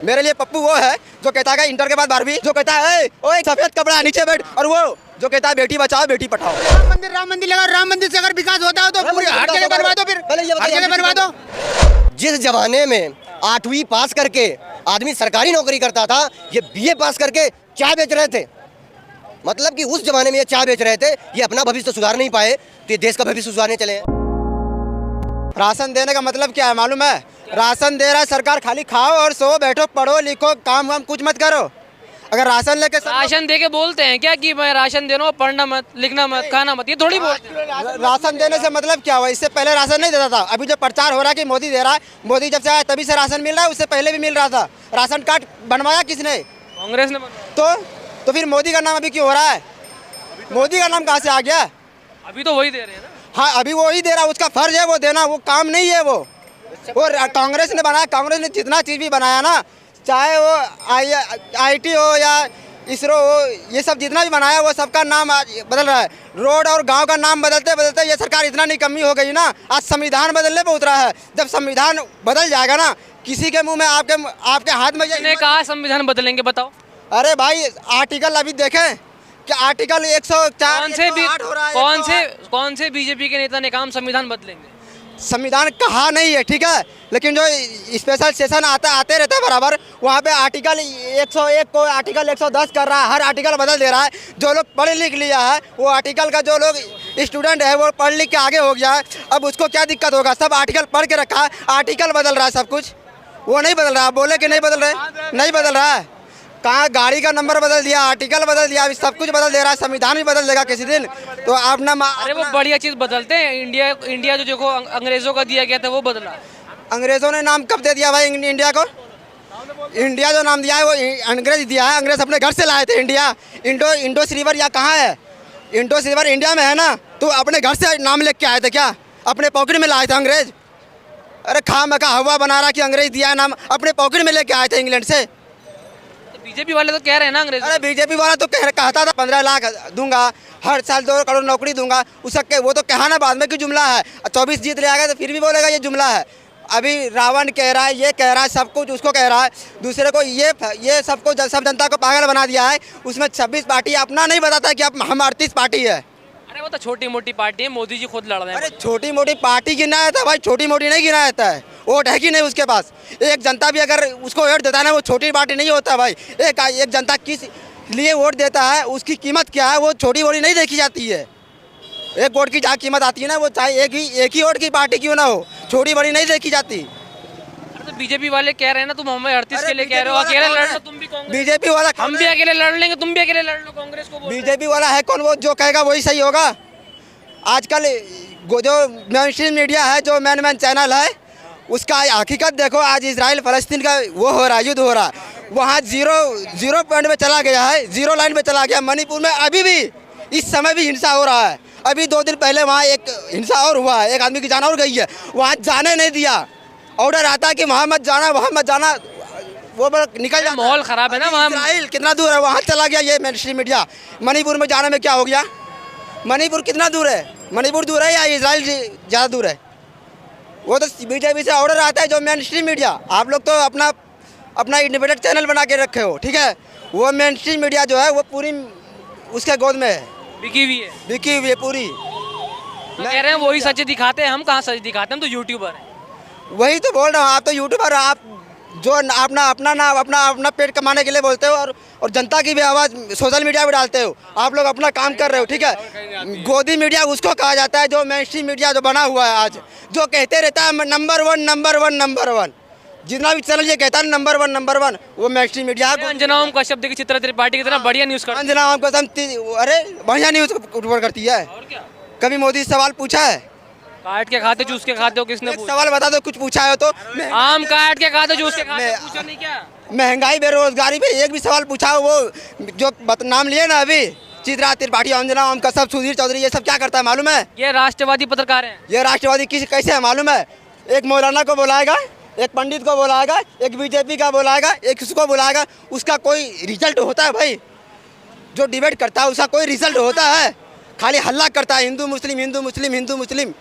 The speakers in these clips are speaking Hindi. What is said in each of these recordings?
मेरे लिए पप्पू वो है जो कहता है इंटर के बाद 12वीं, जो कहता है ओए सफेद कपड़ा नीचे बैठ, और वो जो कहता है बेटी बचाओ बेटी पढ़ाओ। राम मंदिर लगा, राम मंदिर से अगर विकास होता है तो पूरी हर जगह बर्बाद हो, फिर हर जगह बर्बाद हो। जिस जमाने में 8वीं पास करके आदमी सरकारी नौकरी करता था, ये BA पास करके चाय बेच रहे थे। मतलब कि उस जमाने में ये चाय बेच रहे थे, ये अपना भविष्य सुधार नहीं पाए तो ये देश का भविष्य सुधारने चले हैं। राशन देने का मतलब क्या है मालूम है? राशन दे रहा है सरकार, खाली खाओ और सो, बैठो पढ़ो लिखो, काम वाम कुछ मत करो। अगर राशन लेके राशन दे के बोलते हैं क्या कि मैं राशन दे रहा हूँ, पढ़ना मत, लिखना मत, खाना मत, ये थोड़ी बोलते हैं। राशन देने से मतलब क्या हुआ? इससे पहले राशन नहीं देता था। अभी जो प्रचार हो रहा है कि मोदी दे रहा है, मोदी जब से आया तभी से राशन मिल रहा है, उससे पहले भी मिल रहा था। राशन कार्ड बनवाया किसने? कांग्रेस ने बनवाया। तो फिर मोदी का नाम अभी क्यों हो रहा है? मोदी का नाम कहाँ से आ गया? अभी तो वही दे रहे हैं ना। हाँ, अभी वो ही दे रहा है, उसका फर्ज है वो देना, वो काम नहीं है वो कांग्रेस ने बनाया। कांग्रेस ने जितना चीज़ भी बनाया ना, चाहे वो IT हो या इसरो हो, ये सब जितना भी बनाया वो सबका नाम आज बदल रहा है। रोड और गांव का नाम बदलते बदलते ये सरकार इतना निकम्मी हो गई ना, आज संविधान बदलने पे उतरा है। जब संविधान बदल जाएगा ना, किसी के मुंह में आपके हाथ में किसने कहा संविधान बदलेंगे, बताओ? अरे भाई आर्टिकल अभी देखें कि आर्टिकल 104 कौन से बीजेपी के नेता ने कहा संविधान बदलेंगे? संविधान कहा नहीं है, ठीक है, लेकिन जो स्पेशल सेशन आते रहता है बराबर, वहाँ पे आर्टिकल 101 को आर्टिकल 110 कर रहा है, हर आर्टिकल बदल दे रहा है। जो लोग पढ़ लिख लिया है, वो आर्टिकल का जो लोग स्टूडेंट है वो पढ़ लिख के आगे हो गया है, अब उसको क्या दिक्कत होगा? सब आर्टिकल पढ़ के रखा है, आर्टिकल बदल रहा है सब कुछ, वो नहीं बदल रहा है। बोले कि नहीं बदल रहे, नहीं बदल रहा है। कहाँ गाड़ी का नंबर बदल दिया, आर्टिकल बदल दिया, अभी सब कुछ बदल दे रहा है। संविधान भी बदल देगा किसी दिन, तो अपना अरे वो बढ़िया चीज़ बदलते हैं। इंडिया जो देखो अंग्रेजों का दिया गया था वो बदला। अंग्रेजों ने नाम कब दे दिया भाई इंडिया को? इंडिया जो नाम दिया है वो अंग्रेज दिया है, अंग्रेज अपने घर से लाए थे। इंडो रिवर या कहाँ है? इंडो रिवर इंडिया में है ना, तो अपने घर से नाम लेके आए थे क्या? अपने पॉकेट में लाए थे अंग्रेज? अरे खामखा हवा बना रहा कि अंग्रेज दिया है नाम, अपने पॉकेट में लेके आए थे इंग्लैंड से। बीजेपी वाले तो कह रहे हैं ना अंग्रेज। अरे बीजेपी वाला तो कहता था 15 लाख दूंगा, हर साल 2 करोड़ नौकरी दूंगा, उसका वो तो कहा ना बाद में कि जुमला है। 24 जीत ले आएगा तो फिर भी बोलेगा ये जुमला है। अभी रावण कह रहा है, ये कह रहा है, सब कुछ उसको कह रहा है, दूसरे को ये सबको सब जनता को पागल बना दिया है। उसमें 26 पार्टी अपना नहीं बताता है कि अब हम 38 पार्टी है। अरे वो तो छोटी मोटी पार्टी है, मोदी जी खुद लड़ रहे हैं। अरे छोटी मोटी पार्टी गिना आता है भाई, छोटी मोटी नहीं गिना आता है। वोट है कि नहीं उसके पास? एक जनता भी अगर उसको वोट देता है ना, वो छोटी पार्टी नहीं होता भाई। एक जनता किस लिए वोट देता है, उसकी कीमत क्या है, वो छोटी मोटी नहीं देखी जाती है। एक वोट की जहाँ कीमत आती है ना, वो चाहे एक ही वोट की पार्टी क्यों ना हो, छोटी बड़ी नहीं देखी जाती। अरे तो बीजेपी वाले कह रहे हैं ना, तुम हमें 38 के लिए कह रहे हो, अकेले लड़ लो तुम भी कांग्रेस। बीजेपी वाला हम भी अकेले लड़ लेंगे, तुम भी अकेले लड़ लो कांग्रेस को। बीजेपी वाला है कौन? वो जो कहेगा वही सही होगा। आजकल जो मेनस्ट्रीम मीडिया है, जो मैन चैनल है, उसका हकीकत देखो। आज इजराइल फलस्तीन का वो हो रहा है, युद्ध हो रहा है, वहाँ जीरो पॉइंट में चला गया है, 0 लाइन में चला गया। मणिपुर में अभी भी इस समय भी हिंसा हो रहा है। अभी 2 दिन पहले वहाँ एक हिंसा और हुआ है, एक आदमी की जान और गई है, वहाँ जाने नहीं दिया। ऑर्डर आता है कि वहाँ मत जाना, वहाँ मत जाना, वो निकल जाता। माहौल खराब है ना वहाँ। इजराइल कितना दूर है, वहाँ चला गया ये मेनस्ट्रीम मीडिया। मणिपुर में जाने में क्या हो गया? मणिपुर कितना दूर है? मणिपुर दूर है या इजराइल ज़्यादा दूर है? वो तो बीजेपी से ऑर्डर आता है, जो मेन स्ट्रीम मीडिया। आप लोग तो अपना इंडिपेंडेंट चैनल बना के रखे हो, ठीक है, वो मेन स्ट्रीम मीडिया जो है वो पूरी उसके गोद में है, बिकी हुई है पूरी। तो कह रहे हैं वही सच दिखाते हैं, हम कहाँ सच दिखाते हैं, हम तो यूट्यूबर हैं। वही तो बोल रहा हूँ, आप तो यूट्यूबर, आप जो अपना पेट कमाने के लिए बोलते हो, और जनता की भी आवाज़ सोशल मीडिया पे डालते हो। आप लोग अपना काम कर रहे हो, ठीक है। गोदी मीडिया उसको कहा जाता है जो मेनस्ट्रीम मीडिया जो बना हुआ है आज, जो कहते रहता है नंबर वन, जितना भी चैनल ये कहता है नंबर वन, वो मेनस्ट्रीम मीडिया। अंजना ओम कश्यप की चित्रा त्रिपाठी की तरह बढ़िया न्यूज़ करती है। अंजना ओम कश्यप अरे बढ़िया न्यूज़ रिपोर्ट करती है। कभी मोदी से सवाल पूछा है? काट के खाते चूस के खाते हो, किसने पूछा? सवाल बता दो, कुछ पूछा है तो? आम काट के खाते चूस के खाते, पूछा नहीं क्या? महंगाई बेरोजगारी पे एक भी सवाल पूछा हो? वो जो नाम लिए ना अभी, चित्रा त्रिपाठी, अंजना ओम कश्यप, सुधीर चौधरी, ये सब क्या करता है मालूम है? ये राष्ट्रवादी पत्रकार हैं। ये राष्ट्रवादी कैसे है मालूम है? एक मौलाना को बुलाएगा, एक पंडित को बुलाएगा, एक बीजेपी का बुलाएगा, एक उसको बुलाएगा, उसका कोई रिजल्ट होता है भाई? जो डिबेट करता है उसका कोई रिजल्ट होता है? खाली हल्ला करता है, हिंदू मुस्लिम,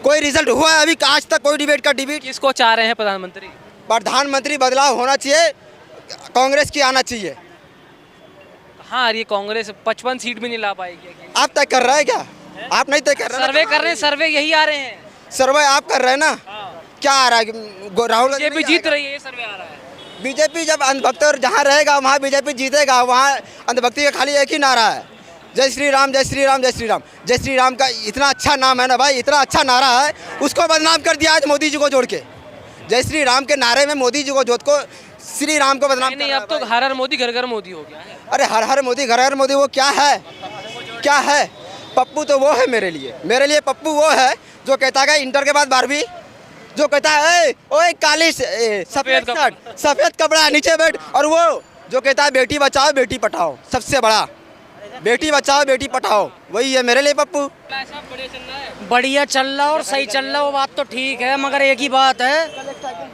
कोई रिजल्ट हुआ है अभी आज तक? कोई डिबेट का डिबेट किसको चाह रहे हैं प्रधानमंत्री? प्रधानमंत्री बदलाव होना चाहिए, कांग्रेस की आना चाहिए। हाँ ये कांग्रेस 55 सीट भी नहीं ला पाएगी। आप तय कर रहे हैं क्या? आप नहीं तय कर रहे हैं? सर्वे कर रहे हैं, सर्वे यही आ रहे हैं। सर्वे आप कर रहे हैं ना? क्या आ रहा है? राहुल गांधी बीजेपी नहीं जीत आएगा? रही है, ये सर्वे आ रहा है। बीजेपी जब अंधभक्त और जहाँ रहेगा वहाँ बीजेपी जीतेगा। वहाँ अंधभक्ति का खाली एक ही नारा है, जय श्री राम जय श्री राम जय श्री राम। जय श्री राम का इतना अच्छा नाम है ना भाई, इतना अच्छा नारा है, उसको बदनाम कर दिया आज मोदी जी को जोड़ के। जय श्री राम के नारे में मोदी जी को जोड़ को श्री राम को बदनाम नहीं कर अब तो हर हर मोदी घर घर मोदी हो गया है। अरे हर हर मोदी घर घर मोदी वो क्या है? क्या है? पप्पू तो वो है मेरे लिए पप्पू वो है जो कहता है इंटर के बाद 12वीं, जो कहता है ओए काली सफेद शर्ट सफेद कपड़ा नीचे बैठ, और वो जो कहता है बेटी बचाओ बेटी पढ़ाओ, सबसे बड़ा बेटी बचाओ बेटी पढ़ाओ, वही है मेरे लिए पप्पू। बढ़िया चल रहा और सही चल रहा, वो बात तो ठीक है, मगर एक ही बात है,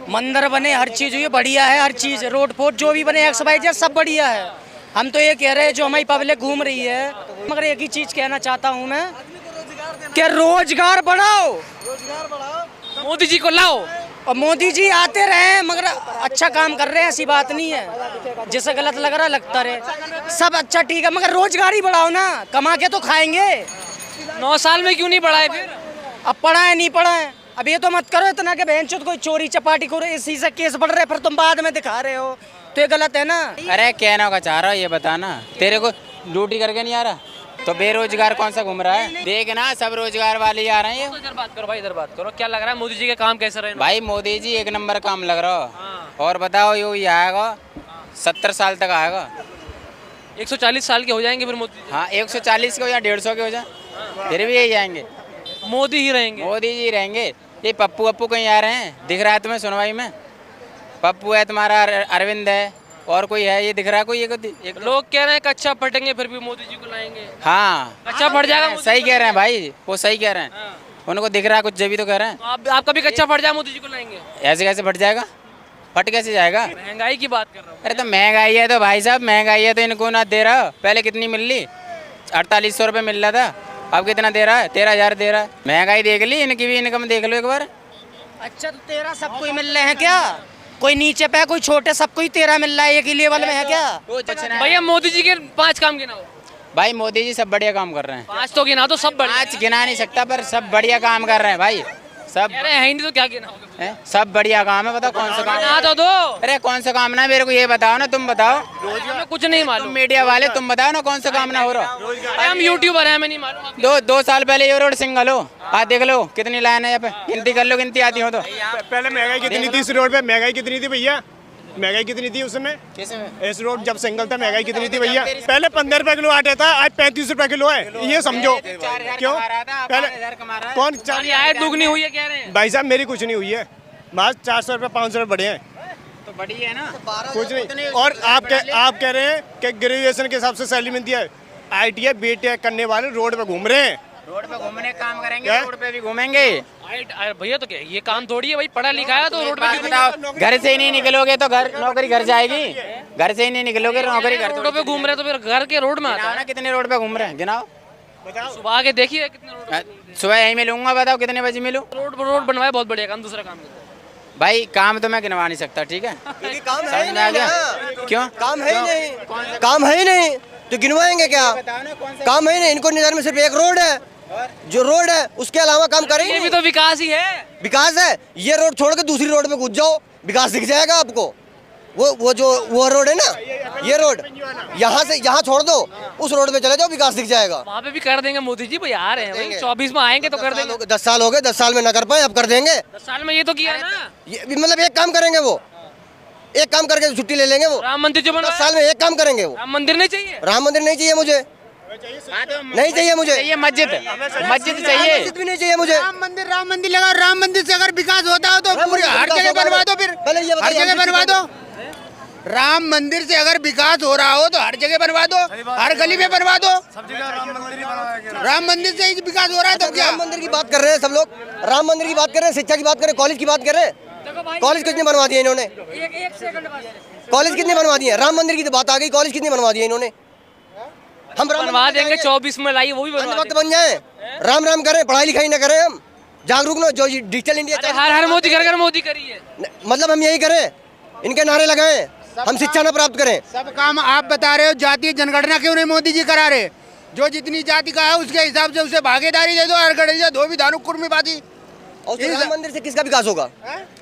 मंदिर बने हर चीज़ हुई बढ़िया है, हर चीज़ रोड फोड जो भी बने XYZ सब बढ़िया है। हम तो ये कह रहे हैं जो हमारी पब्लिक घूम रही है, मगर एक ही चीज़ कहना चाहता हूँ मैं कि रोजगार बढ़ाओ, मोदी जी को लाओ। और मोदी जी आते रहे मगर अच्छा काम कर रहे हैं, ऐसी बात नहीं है, जैसे गलत लग रहा लगता रहे, सब अच्छा ठीक है, मगर रोजगार ही बढ़ाओ ना, कमा के तो खाएंगे। 9 साल में क्यों नहीं बढ़ाए फिर? अब पढ़ाए नहीं पढ़ाए, अब ये तो मत करो इतना कि बहन चोद कोई चोरी चपाटी करो, इसी से केस बढ़ रहे, फिर तुम बाद में दिखा रहे हो, तो ये गलत है ना। अरे कहना का चाह रहा है ये बताना, तेरे को ड्यूटी करके नहीं आ रहा तो बेरोजगार कौन सा घूम रहा है? देखना सब रोजगार वाले ही आ रहे हैं। इधर बात करो भाई, इधर बात करो। क्या लग रहा है मोदी जी के काम कैसे रहे? भाई मोदी जी एक नंबर काम लग रहा हो। और बताओ ये आएगा 70 साल तक आएगा। 140 साल के हो जाएंगे फिर मोदी जी? हाँ 140 के हो या 150 के हो जाए फिर भी यही आएंगे, मोदी ही रहेंगे। मोदी जी रहेंगे। ये पप्पू पप्पू कहीं आ रहे हैं? दिख रहा है तुम्हें सुनवाई में? पप्पू है तुम्हारा, अरविंद है, और कोई है ये दिख रहा है कोई? एक लोग कह रहे हैं कच्चा फटेंगे फिर भी मोदी जी को लाएंगे। हाँ कच्चा फट जाएगा मोदी सही जी कह रहे हैं भाई, वो सही कह रहे हैं, उनको दिख रहा है कुछ जब भी तो कह रहे हैं। को। आपका भी कच्चा फट जाए मोदी जी को लाएंगे? ऐसे कैसे फट जाएगा? फट कैसे जाएगा? महंगाई की बात कर रहा हूँ। अरे तो महंगाई है तो भाई साहब महंगाई है तो इनको ना दे रहा। पहले कितनी मिल ली? 4800 रुपये मिल रहा था, अब कितना दे रहा है? 13,000 दे रहा है। महंगाई देख ली, इनकी भी इनकम देख लो एक बार। अच्छा तो 13 सबको ही मिल रहे हैं क्या? कोई नीचे पे कोई छोटे, सबको ही 13 मिल रहा है, एक ही लेवल में है क्या? भैया मोदी जी के 5 काम गिनाओ। भाई मोदी जी सब बढ़िया काम कर रहे हैं। 5 तो गिना दो, सब बढ़िया। 5 गिना नहीं सकता पर सब बढ़िया काम कर रहे हैं भाई, सब कह रहे हैं नहीं तो क्या गिनाओगे? हैं? सब बढ़िया काम है। बताओ कौन सा काम? गिना तो दो। अरे कौन सा काम ना, मेरे को ये बताओ ना, तुम बताओ। हमें कुछ नहीं तुम मालूम, मीडिया वाले तुम बताओ ना कौन सा काम ना हो रहा। हम यूट्यूबर हैं, हमें नहीं मालूम। 2 साल पहले ये रोड सिंगल हो, आज देख लो कितनी लाइन है यहाँ पे, गिनती कर लो, गिनती आती हो तो। पहले महंगाई कितनी थी इस रोड पे? महंगाई कितनी थी भैया? महंगाई कितनी थी उसमें? इस रोड जब सिंगल था महंगाई कितनी थी भैया? पहले 15 रुपए किलो आटा था, आज 35 रुपए किलो है, ये समझो। क्यों? पहले कौन सारी आय दुगनी हुई है कह रहे हैं। भाई साहब मेरी कुछ नहीं हुई है, बस 400 रुपए 500 रुपए बढ़े हैं, तो बड़ी है ना, कुछ नहीं। और आप कह रहे हैं कि ग्रेजुएशन के हिसाब से सैलरी मिलती है। ITI BTech करने वाले रोड पे घूम रहे हैं, रोड पे घूमने काम करेंगे, क्या? रोड पे भी घूमेंगे। भैया तो क्या ये काम थोड़ी है भाई, पढ़ा लिखा है तो रोड पे क्यों बताओ, घर से ही नहीं निकलोगे तो घर नौकरी घर जाएगी, घर से ही नहीं निकलोगे नौकरी घर। रोडों पे घूम रहे हैं तो फिर घर के रोड में आता गिनाओ ना कितने रोड पे घूम रहे हैं, गिनाओ। है। सुबह आके देखिए कितने रोड सुबह यही मिलूंगा, बताओ कितने बजे मिलूं? रोड बनवाए, बहुत बढ़िया काम। दूसरा काम भाई काम तो मैं गिनवा नहीं सकता, ठीक है? काम है समझ ही में आ नहीं गया? ना। क्यों? काम है ही नहीं, काम है ही नहीं तो गिनवाएंगे क्या? काम है ही नहीं। इनको नजर में सिर्फ एक रोड है, जो रोड है उसके अलावा काम ये करेंगे। भी तो विकास ही है। विकास है, ये रोड छोड़ के दूसरी रोड पे घुस जाओ, विकास दिख जाएगा आपको। वो रोड है ना, ये रोड यहाँ छोड़ दो, उस रोड पे चले जाओ, विकास दिख जाएगा। वहाँ पे भी कर देंगे मोदी जी, भाई आ रहे हैं भाई, 24 में आएंगे तो कर देंगे। 10 साल हो गए, 10 साल में न कर पाए, अब कर देंगे। 10 साल में ये तो किया ना। ये मतलब एक काम करेंगे वो, एक काम करके छुट्टी ले लेंगे वो। राम मंदिर जो 10 बना, साल में एक काम करेंगे वो। राम मंदिर नहीं चाहिए? राम मंदिर नहीं चाहिए मुझे, नहीं चाहिए मुझे। चाहिए मस्जिद, मस्जिद चाहिए। मस्जिद भी नहीं चाहिए मुझे। राम मंदिर लगा, राम मंदिर से अगर विकास होता हो तो पूरी हर जगह बनवा दो, फिर पहले ये हर बताइए, जगह बनवा दो। राम मंदिर से अगर विकास हो रहा हो तो हर जगह बनवा दो, हर गली में बनवा दो। राम मंदिर से ही विकास हो रहा है तो क्या? राम मंदिर की बात कर रहे हैं सब लोग, राम मंदिर की बात कर रहे हैं, शिक्षा की बात कर रहे हैं, कॉलेज की बात कर रहे हैं। कॉलेज कितने बनवा दिए इन्होंने? कॉलेज कितने बनवा दिए? राम मंदिर की तो बात आ गई, कॉलेज कितने बनवा दिए इन्होंने? हम बनवा देंगे, 24 में लाइए वो भी बनवा वक्त बन जाए, राम राम करें, पढ़ाई लिखाई न करें हम। जागरूक ना, जो डिजिटल इंडिया अरे हर मोदी घर घर मोदी करी है। मतलब हम यही करें, इनके नारे लगाएं, हम शिक्षा न प्राप्त करें। सब काम आप बता रहे हो, जातीय जनगणना क्यों नहीं मोदी जी करा रहे? जो जितनी जाति का है उसके हिसाब से उसे भागीदारी दे दो, हर गणित धोबी धानु कुर्मी बाती। और राम मंदिर से किसका विकास होगा?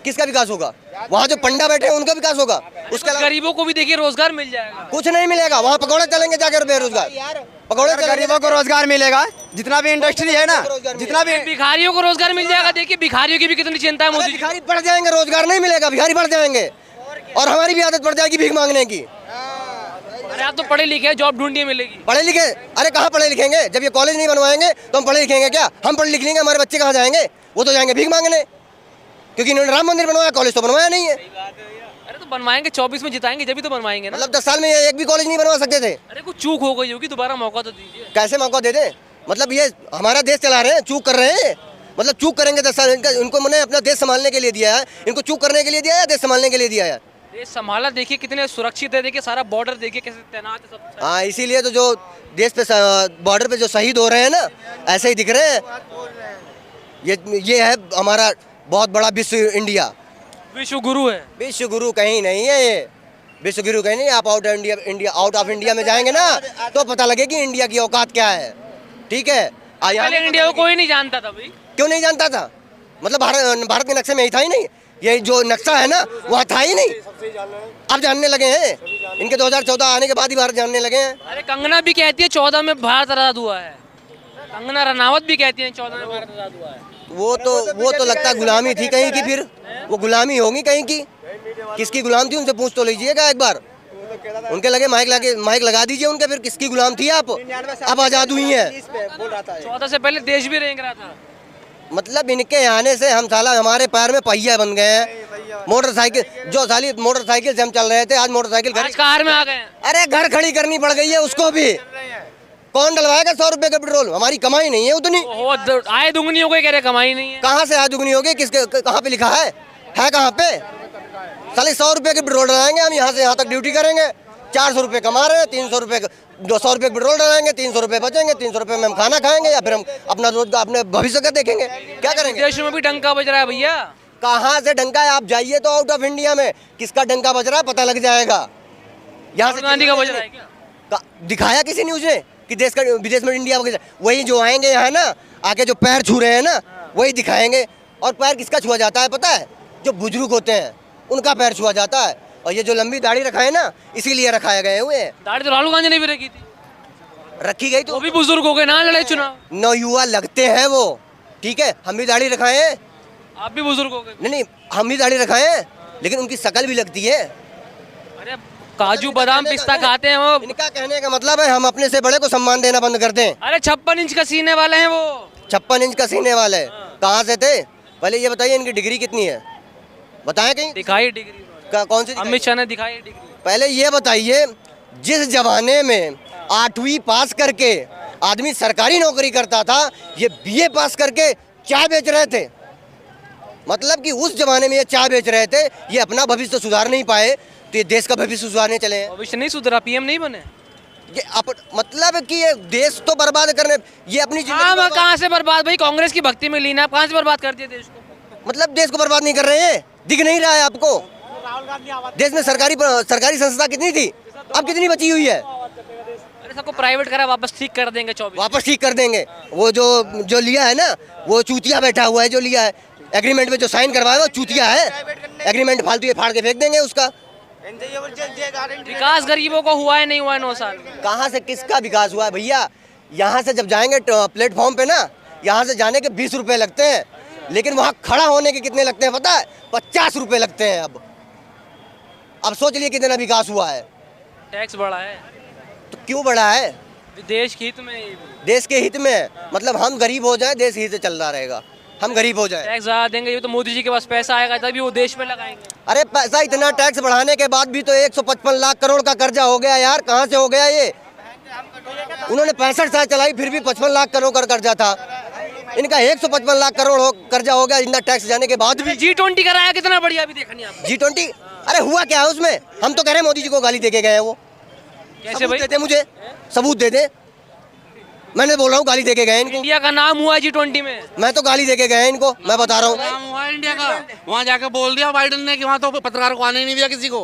किसका विकास होगा? वहाँ जो पंडा बैठे हैं उनका विकास होगा। उसके अलावा गरीबों को भी देखिए रोजगार मिल जाएगा। कुछ नहीं मिलेगा, वहाँ पकौड़े चलेंगे जाकर बेरोजगार, पकौड़े चलेंगे। गरीबों को रोजगार मिलेगा, जितना भी इंडस्ट्री है ना, जितना भी भिखारियों को रोजगार मिल जाएगा। देखिए भिखारियों की भी कितनी चिंता है मोदी जी। भिखारी बढ़ जाएंगे, रोजगार नहीं मिलेगा, भिखारी बढ़ जाएंगे और हमारी भी आदत पड़ जाएगी भीख मांगने की। अरे आप तो पढ़े लिखे हैं, जॉब ढूंढिए मिलेगी। पढ़े लिखे? अरे कहाँ पढ़े लिखेंगे? जब ये कॉलेज नहीं बनवाएंगे तो हम पढ़े लिखेंगे क्या? हम पढ़े लिख लेंगे, हमारे बच्चे कहाँ जाएंगे? वो तो जाएंगे भीख मांगने, क्योंकि इन्होंने राम मंदिर बनवाया, कॉलेज तो बनवाया नहीं है। अरे तो बनवाएंगे, 24 में जिताएंगे जब भी तो बनवाएंगे ना। मतलब 10 साल में ये एक भी कॉलेज नहीं बनवा सकते थे? अरे कुछ चूक हो गई होगी, दोबारा मौका तो दीजिए। कैसे मौका दे दें? मतलब ये हमारा देश चला रहे हैं, चूक कर रहे हैं। मतलब चूक करेंगे 10 साल, उनको मैंने अपना देश संभालने के लिए दिया है, इनको चूक करने के लिए दिया है, देश संभालने के लिए दिया है। देश संभाला देखिए कितने सुरक्षित है, देखिए सारा बॉर्डर देखिए कैसे तैनात है सब। हाँ, इसीलिए तो जो देश पे बॉर्डर पे जो शहीद हो रहे हैं ना, ऐसे ही दिख रहे हैं। ये है हमारा बहुत बड़ा विश्व इंडिया, विश्व गुरु है। विश्व गुरु कहीं नहीं है ये, विश्व गुरु कहीं नहीं। आप आउट ऑफ इंडिया में जाएंगे ना तो पता लगेगी इंडिया की औकात क्या है। ठीक है, पहले इंडिया को कोई नहीं जानता था भाई। क्यों नहीं जानता था? मतलब भारत के नक्शे में ही था ही नहीं, ये जो नक्शा है ना वहाँ था ही नहीं। अब जानने लगे हैं, इनके 2014 आने के बाद ही भारत जानने लगे हैं। अरे कंगना भी कहती है 14 में भारत आजाद हुआ है, कंगना रनावत भी कहती है 14 में भारत आजाद हुआ है। वो तो लगता है गुलामी थी कहीं की, फिर वो गुलामी होगी कहीं की। किसकी गुलाम थी उनसे पूछ तो लीजिएगा एक बार, उनके लगे माइक लगा दीजिए उनके, फिर किसकी गुलाम थी आप? अब आजाद हुई है। 14 से पहले देश भी रेंग रहा था। मतलब इनके आने से हम साला हमारे पैर में पहिया बन गए हैं। मोटरसाइकिल जो साली मोटरसाइकिल से हम चल रहे थे, आज मोटरसाइकिल आज कार में आ गए हैं। अरे घर खड़ी करनी पड़ गई है उसको भी। कौन डलवाएगा 100 रुपए का पेट्रोल? हमारी कमाई नहीं है उतनी। आय दुगनी हो गई, कह रहे कमाई नहीं है। कहाँ से आय दुगनी होगी? किसके कहाँ पे लिखा है कहाँ पे? साले 100 रुपए के पेट्रोल डलाएंगे हम, यहाँ से यहाँ तक ड्यूटी करेंगे, 400 रुपए कमा रहे हैं, 300 रुपए 200 रुपए पेट्रोल डलाएंगे, 300 रुपए बचेंगे, 300 रुपए में हम खाना खाएंगे या फिर हम अपना रोजगार अपने भविष्य का देखेंगे। क्या करेंगे? देश में भी डंका बज रहा है भैया। कहाँ से डंका है? आप जाइए तो आउट ऑफ इंडिया में किसका डंका बज रहा है पता लग जाएगा। यहाँ से गांधी का बज रहा है क्या? दिखाया किसी न्यूज ने कि देश का विदेश में इंडिया वगैरह? वही जो आएंगे यहाँ ना, आके जो पैर छू रहे हैं ना वही दिखाएंगे। और पैर किसका छुआ जाता है पता है? जो बुजुर्ग होते हैं उनका पैर छुआ जाता है। और ये जो लंबी दाढ़ी रखा है ना, इसीलिए रखाए गए हुए हैं। दाढ़ी तो राहुल गांधी ने भी रखी थी, रखी गई तो वो भी बुजुर्ग हो गए ना, लड़े चुनाव। नौयुवा लगते हैं वो। ठीक है, हम भी दाढ़ी रखाए हैं, आप भी बुजुर्ग हो गए। नहीं हम भी दाढ़ी रखाए हैं, लेकिन उनकी शकल भी लगती है। अरे काजू बादाम पिस्ता खाते हैं वो। इनका कहने का मतलब है हम अपने से बड़े को सम्मान देना बंद कर दें। अरे 56 इंच का सीने वाले हैं वो। 56 इंच का सीने वाले कहाँ से थे? पहले ये बताइए इनकी डिग्री कितनी है, बताएं कहीं? दिखाई डिग्री कौन सी? अमित शाह ने दिखाई डिग्री। पहले ये बताइए, जिस जमाने में 8वीं पास करके आदमी सरकारी नौकरी करता था, ये BA पास करके चाय बेच रहे थे। मतलब कि उस जमाने में ये चाय बेच रहे थे, ये अपना भविष्य तो सुधार नहीं पाए तो ये देश का भविष्य सुधारने चले हैं। भविष्य नहीं सुधरा, PM नहीं बने। ये मतलब कि ये देश तो बर्बाद करने, ये अपनी जिंदगी कहाँ से बर्बाद भाई? कांग्रेस की भक्ति में लीन है, आप कहाँ से बर्बाद कर दिए देश को? मतलब देश को बर्बाद नहीं कर रहे हैं, दिख नहीं रहा है आपको? देश में सरकारी संस्था कितनी थी, अब कितनी बची हुई है? अरे सबको प्राइवेट करा, वापस ठीक कर देंगे 24। वापस ठीक कर देंगे। वो जो लिया है ना, वो चूतिया बैठा हुआ है, जो लिया है एग्रीमेंट में जो साइन करवाया वो चूतिया है। एग्रीमेंट फालतू ये फाड़ के फेंक देंगे उसका। विकास गरीबों को हुआ है नहीं हुआ है 9 साल? कहाँ से किसका विकास हुआ है भैया? यहाँ से जब जाएंगे प्लेटफॉर्म पे ना, यहाँ से जाने के 20 रुपए लगते हैं, लेकिन वहाँ खड़ा होने के कितने लगते हैं पता है? 50 रुपए लगते हैं। अब सोच लिए कितना विकास हुआ है। टैक्स बढ़ा है तो क्यों बढ़ा है? देश के हित में। देश के हित में, मतलब हम गरीब हो जाए, देश हित चल रहा रहेगा, हम गरीब हो जाए। टैक्स ज़्यादा देंगे, ये तो मोदी जी के पास पैसा आएगा तभी वो देश में लगाएंगे। अरे पैसा इतना टैक्स बढ़ाने के बाद भी तो 155 लाख करोड़ का कर्जा हो गया यार। कहाँ से हो गया ये? उन्होंने 65 साल चलाई, फिर भी 55 लाख करोड़ का कर्जा था। इनका 155 लाख करोड़ कर्जा हो गया इतना टैक्स जाने के बाद भी। G20 कराया कितना बढ़िया, अभी देखा नहीं आपने? G20 अरे हुआ क्या है उसमें? हम तो कह रहे हैं मोदी जी को गाली दे के गए हैं वो। कैसे सबूत भाई? दे दे, मुझे सबूत दे दे। मैंने बोल रहा हूँ गाली देके गए इनको, इंडिया का नाम हुआ G20 में। मैं तो गाली देके गए इनको, मैं बता रहा हूँ। नाम हुआ इंडिया का, वहाँ जाके बोल दिया बाइडन ने कि वहाँ तो पत्रकार को आने नहीं दिया किसी को।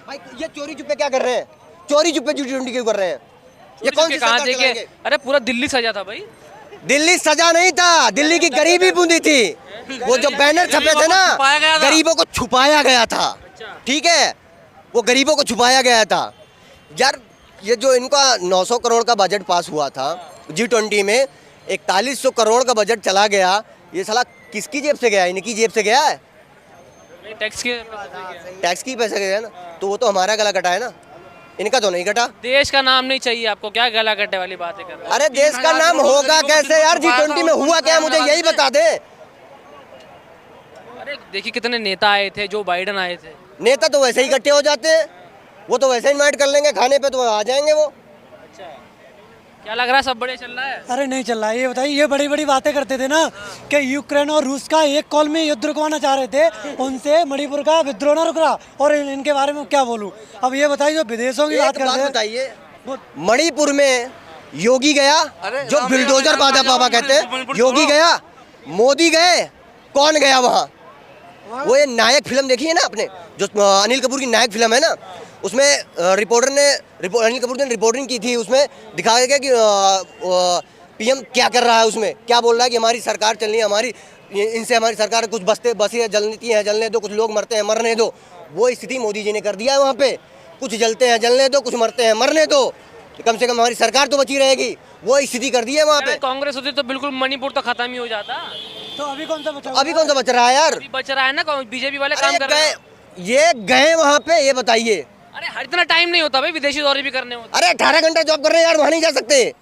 भाई ये चोरी चुपे क्या कर रहे हैं, चोरी चुपे G20 क्यों कर रहे हैं? ये कौन सी कहाँ सरकार देखे? चलाएंगे? अरे पूरा दिल्ली सजा था भाई। दिल्ली सजा नहीं था, दिल्ली की गरीबी बूंदी थी। वो जो बैनर छपे थे ना, छुपाया गया था। गरीबों को छुपाया गया था। ठीक है, वो गरीबों को छुपाया गया था। यार ये जो इनका 900 करोड़ का बजट पास हुआ था G20 में, 4100 करोड़ का बजट चला गया। ये साला किसकी जेब से गया? इनकी जेब से गया है, टैक्स के टैक्स की पैसे गया ना, तो वो तो हमारा गला कटा है ना, इनका तो नहीं कटा। देश का नाम नहीं चाहिए आपको, क्या गला कट्टे वाली बातें कर रहे हैं? अरे देश का नाम होगा कैसे यार? G20 में हुआ क्या, मुझे यही बता दे। अरे देखिए कितने नेता आए थे, जो बाइडन आए थे। नेता तो वैसे ही इकट्ठे हो जाते हैं, वो तो वैसे इनवाइट कर लेंगे खाने पे, तो आ जाएंगे वो। क्या लग रहा है सब बढ़िया चल रहा है? अरे नहीं चल रहा है। ये बताइए, ये बड़ी बड़ी बातें करते थे ना कि यूक्रेन और रूस का एक कॉल में युद्ध रुकवाना चाह रहे थे, उनसे मणिपुर का विद्रोह ना रुक रहा। और इनके बारे में क्या बोलूं? अब ये बताइए, जो विदेशों की बात एक बात करते हैं, बताइए, मणिपुर में योगी गया, जो बिल्डोजर बाबा बाबा कहते हैं, योगी गया, मोदी गए, कौन गया वहाँ? वो ये नायक फिल्म देखी है ना आपने, जो अनिल कपूर की नायक फिल्म है ना, उसमें अनिल कपूर ने रिपोर्टिंग की थी। उसमें दिखाया गया कि पीएम क्या कर रहा है, उसमें क्या बोल रहा है कि हमारी सरकार चलनी है, हमारी इनसे हमारी सरकार कुछ बसी जलती हैं, जलने दो, कुछ लोग मरते हैं, मरने दो। वो स्थिति मोदी जी ने कर दिया है वहाँ पे। कुछ जलते हैं, जलने दो, कुछ मरते हैं, मरने दो, कम से कम हमारी सरकार तो बची रहेगी। वो स्थिति कर दी है वहाँ पे। कांग्रेस होती तो बिल्कुल मणिपुर तो खत्म ही हो जाता। तो अभी कौन सा बचा? अभी कौन सा बच रहा है यार? अभी बच रहा है ना, बीजेपी वाले काम कर रहे हैं। ये गए वहाँ पे, ये बताइए। अरे हर इतना टाइम नहीं होता भाई, विदेशी दौरे भी करने होते। अरे 18 घंटा जॉब कर रहे हैं यार, वहाँ नहीं जा सकते।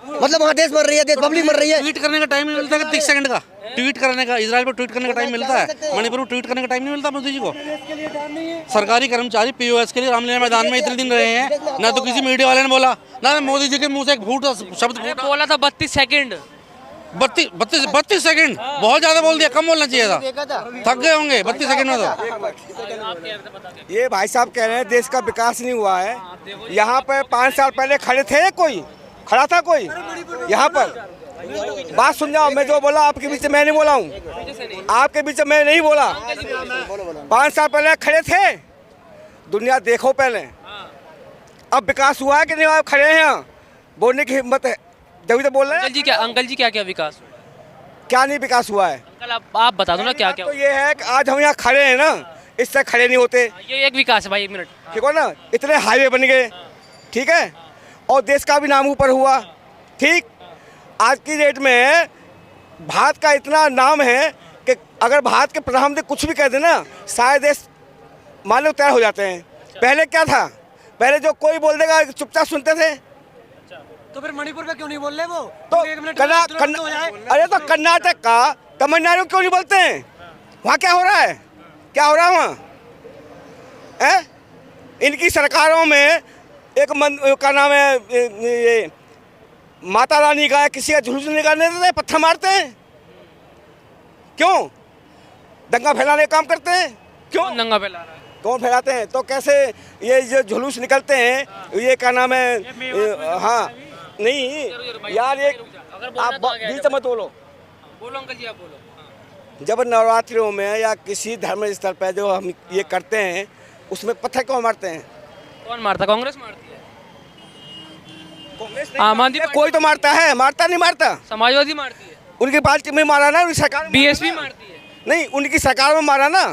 मतलब वहाँ देश मर रही है, देश पब्लिक मर रही है। ट्वीट करने का टाइम नहीं मिलता है 30 सेकंड का, ट्वीट करने का, इजराइल पर ट्वीट करने का टाइम मिलता है, मणिपुर में ट्वीट करने का टाइम नहीं मिलता मोदी जी को। सरकारी कर्मचारी POS के लिए रामलीला मैदान में इतने दिन रहे हैं, ना तो किसी मीडिया वाले ने बोला, ना मोदी जी के मुंह से एक झूठ शब्द फूटा। बोला था 32 सेकंड, 32 सेकंड बहुत ज्यादा बोल दिया, कम बोलना चाहिए था। थक गए होंगे 32 सेकंड में तो। ये भाई साहब कह रहे हैं देश का विकास नहीं हुआ है। यहाँ पर 5 साल पहले खड़े थे, कोई खड़ा था कोई यहाँ पर? बात सुन जाओ, मैं जो बोला आपके बीच में मैं नहीं बोला हूँ, आपके बीच में मैं नहीं बोला। 5 साल पहले खड़े थे, दुनिया देखो पहले। अब विकास हुआ है कि नहीं? आप खड़े हैं यहाँ, बोलने की हिम्मत है जब तो बोल रहे हैं। अंकल जी क्या क्या विकास हुआ? क्या नहीं विकास हुआ है? अंकल आप बता दो ना क्या क्या। तो ये है कि आज हम यहाँ खड़े हैं ना, इससे खड़े नहीं होते। ये एक विकास है भाई, 1 मिनट। ठीक है ना, इतने हाईवे बन गए, ठीक है, और देश का भी नाम ऊपर हुआ। ठीक, आज की डेट में भारत का इतना नाम है कि अगर भारत के प्रधानमंत्री कुछ भी कह देना, सारे देश मानने तैयार हो जाते हैं। पहले क्या था? पहले जो कोई बोल देगा चुपचाप सुनते थे। तो फिर मणिपुर का क्यों नहीं बोल रहे वो? तो अरे तो कर्नाटक का, तमिलनाडु क्यों नहीं बोलते हैं? वहाँ क्या हो रहा है? क्या हो रहा है वहाँ? इनकी सरकारों में एक का नाम है ये माता रानी का, किसी का जुलूस निकालने देते हैं, पत्थर मारते हैं। क्यों? दंगा फैलाने का काम करते हैं। क्यों दंगा फैला रहा है? कौन फैलाते हैं? तो कैसे ये जो जुलूस निकलते हैं, ये क्या नाम है? हाँ नहीं यार, ये आप बीच मत बोलो। बोलो अंकल जी, आप बोलो। जब नवरात्रियों में या किसी धर्म स्थल पर जो हम ये करते हैं, उसमें पत्थर क्यों मारते हैं? कौन मारता? कांग्रेस मारती है, कांग्रेस आम आदमी कोई तो मारता है, मारता नहीं मारता? समाजवादी मारती है, उनकी पार्टी में मारा ना, उनकी सरकार में BSP मारती है। नहीं, उनकी सरकार में मारा ना।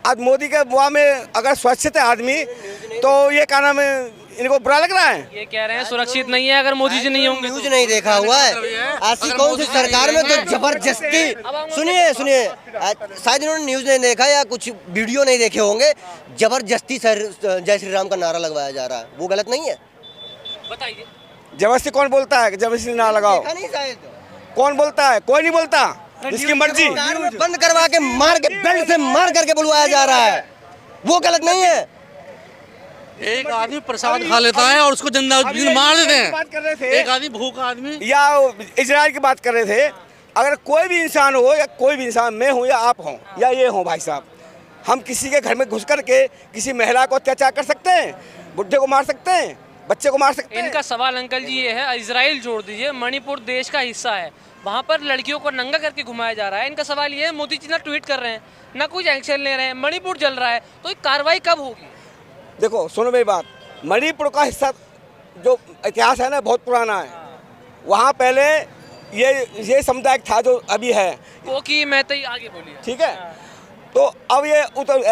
आज मोदी के बुआ में अगर सुरक्षित है आदमी, तो ये क्या नाम है, इनको बुरा लग रहा है? ये कह रहे हैं सुरक्षित नहीं है अगर मोदी जी नहीं होंगे। न्यूज नहीं देखा हुआ है ऐसी कौन सी सरकार में तो जबरदस्ती। सुनिए शायद इन्होंने न्यूज नहीं देखा या कुछ वीडियो नहीं देखे होंगे, जबरदस्ती जय श्री राम का नारा लगवाया जा रहा है, वो गलत नहीं है? बताइए, जबरदस्ती कौन बोलता है? जबरदस्ती ना लगाओ, नहीं शायद कौन बोलता है? कोई नहीं बोलता, जिसकी मर्जी। बंद करवा के मार के बेल्ट से मार करके बुलवाया जा रहा है, वो गलत नहीं है। एक आदमी प्रसाद खा लेता है और उसको जिंदा मार देते हैं। बात कर रहे थे, एक आदमी भूखा आदमी, या इजराइल की बात कर रहे थे। अगर कोई भी इंसान हो, या कोई भी इंसान, मैं हूँ या आप हों या ये हों भाई साहब, हम किसी के घर में घुस कर के किसी महिला को अत्याचार कर सकते हैं? बुढ़े को मार सकते हैं? बच्चे को मार सकते हैं। इनका सवाल अंकल जी ये है, इजराइल छोड़ दीजिए, मणिपुर देश का हिस्सा है, वहाँ पर लड़कियों को नंगा करके घुमाया जा रहा है। इनका सवाल ये है, मोदी जी ना ट्वीट कर रहे हैं, ना कुछ एक्शन ले रहे हैं, मणिपुर जल रहा है, तो ये कार्रवाई कब होगी? देखो सुनो मेरी बात, मणिपुर का हिस्सा जो इतिहास है ना बहुत पुराना है। वहाँ पहले ये समुदाय था जो अभी है, वो की मैं तो आगे बोलिए। ठीक है, तो अब ये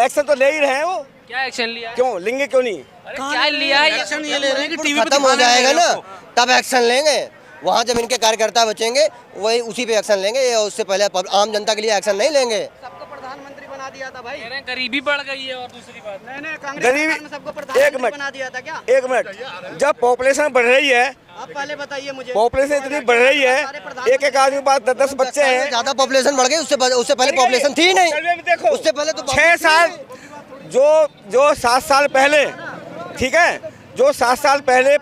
एक्शन तो ले ही रहे हैं वो। क्या एक्शन लिया है? क्यों लेंगे, क्यों नहीं? अरे क्या लिया है? एक्शन ये ले रहे हैं कि टीवी पे खत्म हो जाएगा ना तब एक्शन लेंगे। वहाँ जब इनके कार्यकर्ता बचेंगे वही उसी पे एक्शन लेंगे, ये उससे पहले आम जनता के लिए एक्शन नहीं लेंगे। सबको प्रधानमंत्री बना दिया था भाई। कह रहे हैं गरीबी बढ़ गई है, और दूसरी बात नहीं कांग्रेस गरीबी सरकार में सबको प्रधानमंत्री बना दिया था क्या? एक मिनट, जब पॉपुलेशन बढ़ रही है, आप पहले बताइए मुझे। पॉपुलेशन इतनी बढ़ रही है, एक एक आदमी के पास 10-10 बच्चे हैं। ज्यादा पॉपुलेशन बढ़ गई, उससे पहले पॉपुलेशन थी नहीं। सर्वे में देखो, उससे पहले तो 6 साल जो 7 साल पहले, ठीक है, जो 7 साल पहले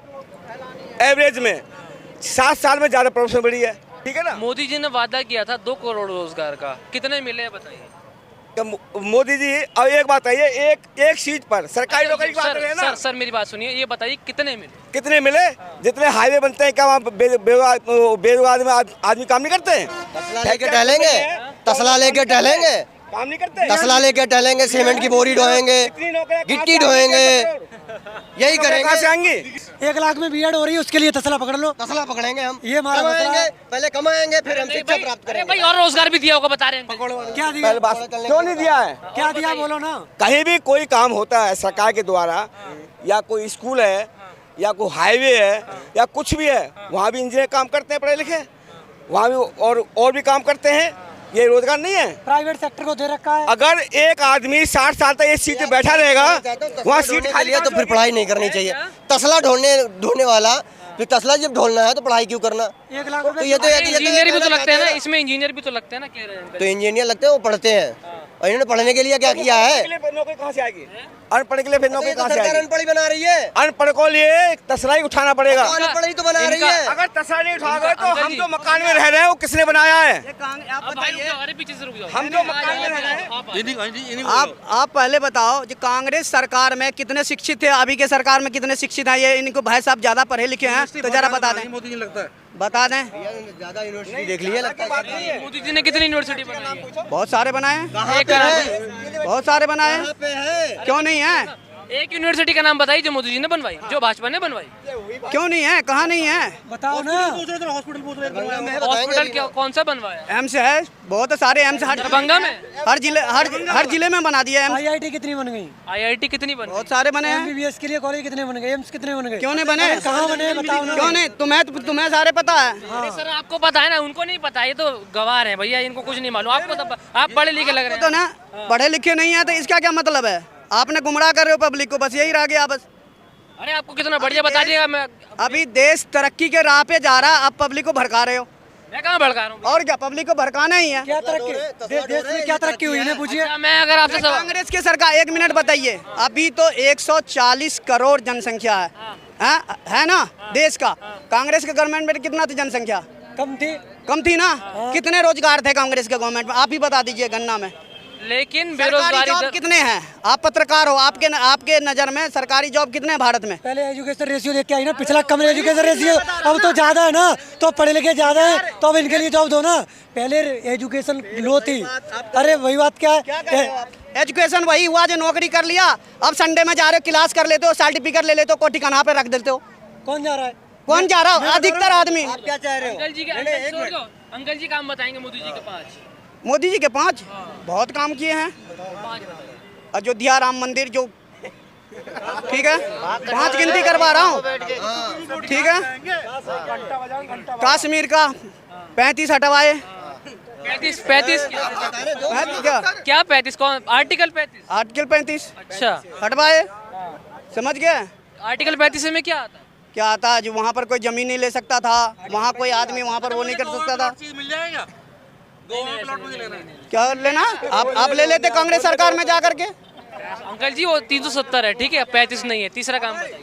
एवरेज में 7 साल में ज्यादा पॉपुलेशन बढ़ी है, ठीक है ना। मोदी जी ने वादा किया था 2 करोड़ रोजगार का, कितने मिले हैं बताइए? मोदी जी अब एक बात है, ये एक सीट पर सरकारी नौकरी की बात है ना। सर मेरी बात सुनिए, ये बताइए कितने मिले? कितने मिले? जितने हाईवे बनते हैं क्या वहाँ बेरोजगार में आदमी काम नहीं करते हैं? तसला लेके टहलेंगे, तसला लेके टहलेंगे, काम नहीं करते, तसला लेके टहलेंगे, सीमेंट की बोरी ढोएंगे, गिट्टी ढोएंगे, यही करेंगे। कहाँ से आएंगे? 1 लाख में बीएड हो रही है, उसके लिए तसला पकड़ लो। तसला पकड़ेंगे हम, ये हमारा कमाएंगे, पहले कमाएंगे फिर हम शिक्षा प्राप्त अरे करेंगे। भाई और रोजगार भी दिया होगा, बता रहे हैं। क्या दिया? पहले बात क्यों नहीं दिया है? क्या दिया बोलो ना। कहीं भी कोई काम होता है सरकार के द्वारा, या कोई स्कूल है या कोई हाईवे है या कुछ भी है, वहाँ भी इंजीनियर काम करते हैं पढ़े लिखे, वहाँ भी और भी काम करते हैं। ये रोजगार नहीं है, प्राइवेट सेक्टर को दे रखा है। अगर एक आदमी 60 साल तक ये सीट पे बैठा रहेगा, वहाँ सीट खाली है तो फिर पढ़ाई नहीं करनी चाहिए। तसला ढोने वाला फिर तसला जब ढोलना है तो पढ़ाई क्यों करना? 1 लाख तो ये तो इंजीनियर भी तो लगते हैं ना, इसमें इंजीनियर भी तो लगते हैं ना, कह रहे हैं। तो इंजीनियर लगते हैं, वो पढ़ते हैं, और इन्होंने पढ़ने के लिए क्या किया है? नौकरी कहाँ से आएगी? अनपढ़ के लिए फिर नौकरी कहाँ से आएगी? अनपढ़ी बना रही है, अनपढ़ को लिए तसला ही उठाना पड़ेगा। अनपढ़ी तो बना रही है। अगर तसला नहीं उठाओगे तो हम जो मकान में रह रहे हैं वो किसने बनाया है? अरे पीछे से रुक जाओ, हम जो मकान में रह रहे हैं, आप पहले बताओ, जो कांग्रेस सरकार में कितने शिक्षित थे, अभी के सरकार में कितने शिक्षित हैं? ये इनको भाई साहब ज्यादा पढ़े लिखे हैं तो जरा बता दें। मोदी जी लगता है बता दें। ज्यादा यूनिवर्सिटी देख ली है लगता है। मोदी जी ने कितनी यूनिवर्सिटी बनाई है? बहुत सारे बनाए हैं, बहुत सारे बनाए हैं, क्यों नहीं है? एक यूनिवर्सिटी का नाम बताइए जो मोदी जी ने बनवाई, जो भाजपा ने बनवाई। क्यों नहीं है? कहाँ नहीं है? बताओ ना। हॉस्पिटल क्या कौन सा बनवाया? एम्स है, बहुत सारे एम्स दरभंगा में हर जिले में बना दिया एम्स। IIT कितनी बन गई? IIT कितनी बनी? बहुत सारे बने हैं। MBBS के लिए कॉलेज कितने बन गए? एम्स कितने बन गए? क्यों नहीं बने? कहाँ बने बताओ ना। क्यों नहीं? तुम्हें सारे पता है। अरे सर आपको पता है ना, उनको नहीं पता, ये तो गवार है भैया, इनको कुछ नहीं मालूम। आपको तो आप पढ़े लिखे लग रहे तो हैं ना पढ़े लिखे नहीं है तो इसका क्या मतलब है? आपने गुमराह कर रहे हो पब्लिक को, बस यही रह गया बस। अरे आपको कितना बढ़िया बता दिएगा। मैं अभी देश तरक्की के राह पे जा रहा, आप पब्लिक को भड़का रहे हो। मैं कहाँ भड़का रहा हूँ? और क्या, पब्लिक को भड़काना ही है। क्या तरक्की देश में क्या तरक्की हुई है पूछिए। अच्छा, मैं अगर आपसे सवाल, कांग्रेस की सरकार, 1 मिनट बताइए, अभी तो 140 करोड़ जनसंख्या है ना देश का। कांग्रेस के गवर्नमेंट में कितना थी जनसंख्या? कम थी ना। कितने रोजगार थे कांग्रेस के गवर्नमेंट में? आप ही बता दीजिए गन्ना में। लेकिन सरकारी बेरोजगारी जॉब कितने हैं? आप पत्रकार हो, आपके नजर में सरकारी जॉब कितने हैं भारत में? पहले एजुकेशन रेशियो देख के आई ना, पिछला कम एजुकेशन रेशियो, अब तो ज्यादा है ना, तो पढ़े लिखे ज्यादा है, तो अब इनके लिए जॉब दो ना। पहले एजुकेशन लो थी। अरे वही बात क्या है, एजुकेशन वही हुआ जो नौकरी कर लिया। अब संडे में जा रहे हो, क्लास कर लेते हो, सर्टिफिकेट ले लेते हो, कोठी कहाँ पे रख देते हो। कौन जा रहा है? कौन जा रहा है? अधिकतर आदमी। क्या चाह रहे हो? अंकल जी काम बताएंगे मोदी जी के 5। मोदी जी के 5 बहुत काम किए हैं। अयोध्या राम मंदिर जो, ठीक है, 5 गिनती करवा रहा हूँ, ठीक है। कश्मीर का 35 हटवाए। 35 क्या 35? कौन? आर्टिकल 35? आर्टिकल 35 अच्छा हटवाए, समझ गए? आर्टिकल 35 में क्या आता है? क्या आता है? जो वहाँ पर कोई जमीन नहीं ले सकता था, वहाँ कोई आदमी वहाँ पर वो नहीं कर सकता था। मिल जाएगा, क्या लेना? आप ले लेते कांग्रेस सरकार में जा करके। अंकल जी वो 370 है, ठीक है, 35 नहीं है। तीसरा काम बताइए।